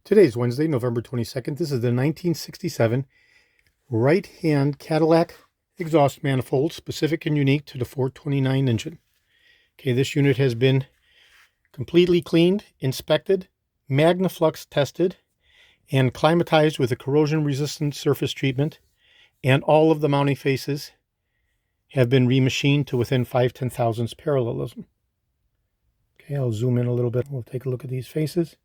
Today is Wednesday, November 22nd. This is the 1967 right-hand Cadillac exhaust manifold, specific and unique to the 429 engine. Okay, this unit has been completely cleaned, inspected, MagnaFlux tested, and climatized with a corrosion-resistant surface treatment, and all of the mounting faces have been remachined to within 5/10 thousandths parallelism. Okay, I'll zoom in a little bit. We'll take a look at these faces.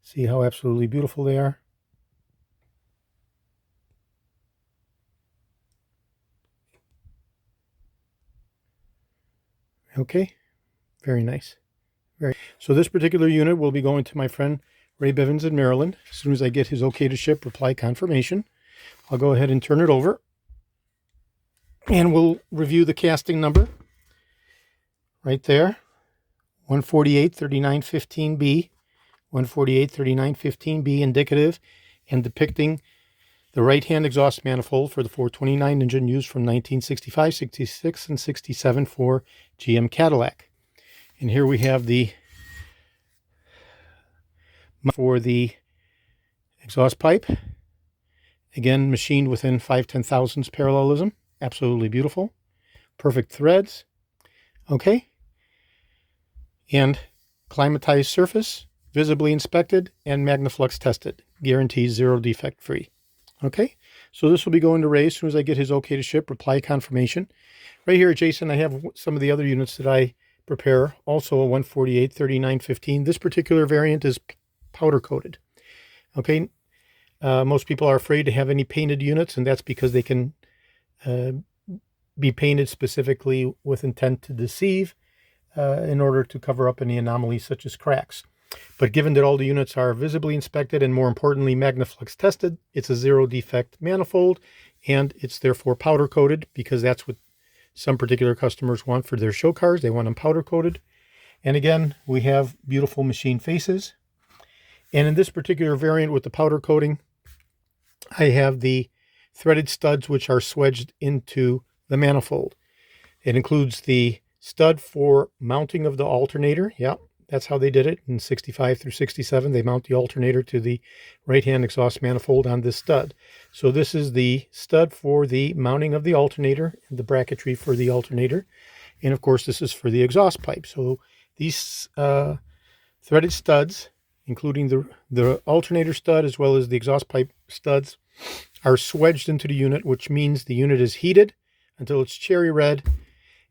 See how absolutely beautiful they are. Okay, very nice. So this particular unit will be going to my friend Ray Bivens in Maryland. As soon as I get his okay to ship reply confirmation, I'll go ahead and turn it over. And we'll review the casting number right there, 1483915B. 1483915B, indicative and depicting the right-hand exhaust manifold for the 429 engine used from 1965, 66, and 67 for GM Cadillac. And here we have the for the exhaust pipe. Again, machined within 5/10 thousandths parallelism. Absolutely beautiful. Perfect threads. Okay. And climatized surface. Visibly inspected and MagnaFlux tested. Guarantees zero defect free. Okay, so this will be going to Ray as soon as I get his okay to ship reply confirmation. Right here, Jason, I have some of the other units that I prepare. Also a 1483915. This particular variant is powder coated. Okay, most people are afraid to have any painted units, and that's because they can be painted specifically with intent to deceive in order to cover up any anomalies such as cracks. But given that all the units are visibly inspected and, more importantly, MagnaFlux tested, it's a zero defect manifold, and it's therefore powder coated because that's what some particular customers want for their show cars. They want them powder coated. And again, we have beautiful machine faces. And in this particular variant with the powder coating, I have the threaded studs which are swedged into the manifold. It includes the stud for mounting of the alternator. Yep. That's how they did it in 65 through 67. They mount the alternator to the right-hand exhaust manifold on this stud. So this is the stud for the mounting of the alternator and the bracketry for the alternator. And of course, this is for the exhaust pipe. So these threaded studs, including the alternator stud as well as the exhaust pipe studs, are swedged into the unit, which means the unit is heated until it's cherry red,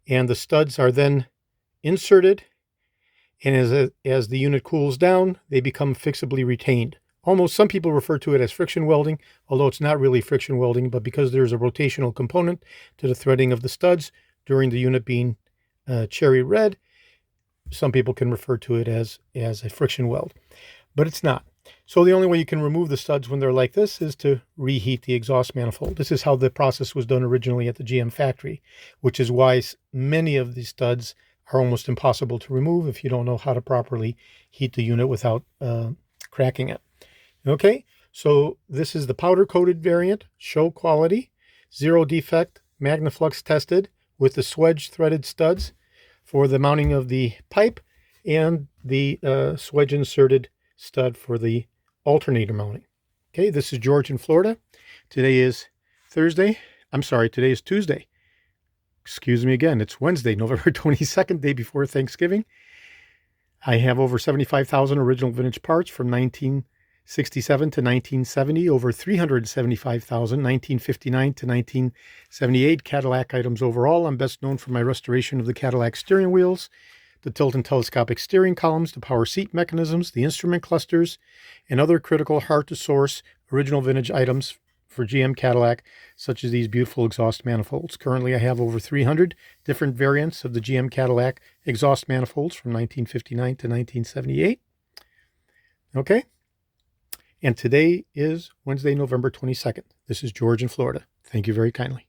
and the studs are then inserted. And as the unit cools down, they become fixably retained. Almost, some people refer to it as friction welding, although it's not really friction welding, but because there's a rotational component to the threading of the studs during the unit being cherry red, some people can refer to it as a friction weld, but it's not. So the only way you can remove the studs when they're like this is to reheat the exhaust manifold. This is how the process was done originally at the GM factory, which is why many of these studs are almost impossible to remove if you don't know how to properly heat the unit without cracking it. Okay, so this is the powder coated variant, show quality, zero defect, MagnaFlux tested with the swedge threaded studs for the mounting of the pipe and the swedge inserted stud for the alternator mounting. Okay, this is George in Florida. Today is Tuesday. Excuse me again, it's Wednesday, November 22nd, day before Thanksgiving. I have over 75,000 original vintage parts from 1967 to 1970, over 375,000, 1959 to 1978 Cadillac items overall. I'm best known for my restoration of the Cadillac steering wheels, the tilt and telescopic steering columns, the power seat mechanisms, the instrument clusters, and other critical hard-to-source original vintage items for GM Cadillac, such as these beautiful exhaust manifolds. Currently, I have over 300 different variants of the GM Cadillac exhaust manifolds from 1959 to 1978. Okay? And today is Wednesday, November 22nd. This is George in Florida. Thank you very kindly.